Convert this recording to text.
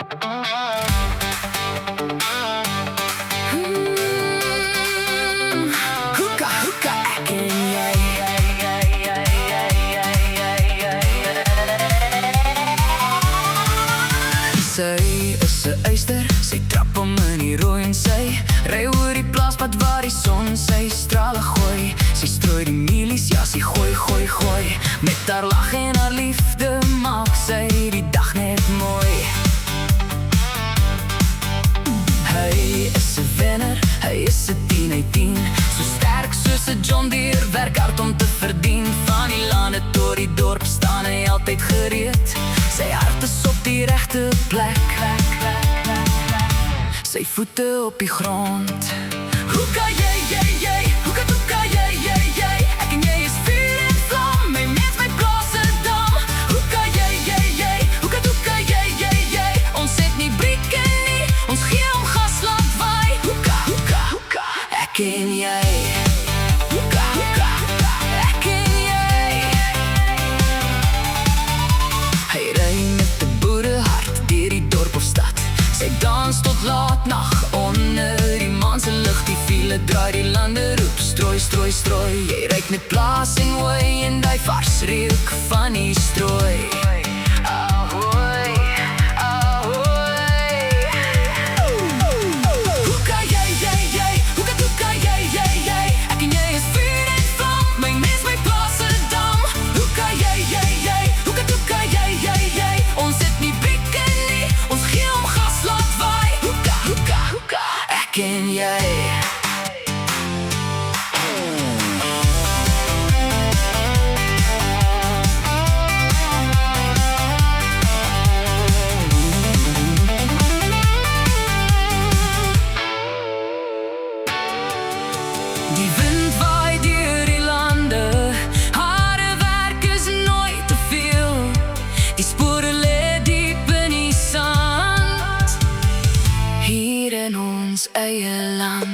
Hoeka, hoeka, ek en jy. Sy is 'n eyster, sy trap om in die rooi en sy ry oor die plaaspad waar die son sy strale gooi. Sy strooi die mielies, ja sy gooi, gooi, gooi. Met haar lag en haar liefde maak sy die dag net mooi. Hy is 'n wenner, hy is 'n 10 uit 10. So sterk soos 'n John Deere, werk hard om te verdien. Van die lande tot die dorp staan hy altyd gereed. Sy hart is op die regte plek, sy voete op die grond. Hoeka, jy, jy, jy, hoeka, toeka, jy, jy, jy. Ek en jy is vuur en vlam, my mens, my plaas en dam. Hoeka, jy, jy, jy, hoeka, toeka, jy, jy, jy. Ons het nie brieke nie, ons gee om gas laat waai. Hoeka, hoeka, hoeka, ek en jy. Hoeka, hoeka, hoeka, ek en jy. Hy ry met 'n boerehart deur die dorp of stad. Sy dans tot laat nag onder die maan se lig. Die file draai, die lande roep, strooi, strooi, strooi. Jy ruik met plaas en hooi en die vars reuk van die strooi. Ahoy, ahoy. Hoeka, jy, jy, jy, hoeka, toeka, jy, jy, jy. Ek en jy is vuur en vlam, my mens, my plaas en dam. Hoeka, jy, jy, jy, hoeka, toeka, jy, jy, jy. Ons het nie brieke nie, ons gee om gas laat waai. Hoeka, hoeka, hoeka, ek en jy. Die wind waai deur die lande, harde werk is nooit te veel. Die spore lê diep in die sand, hier in ons eie land.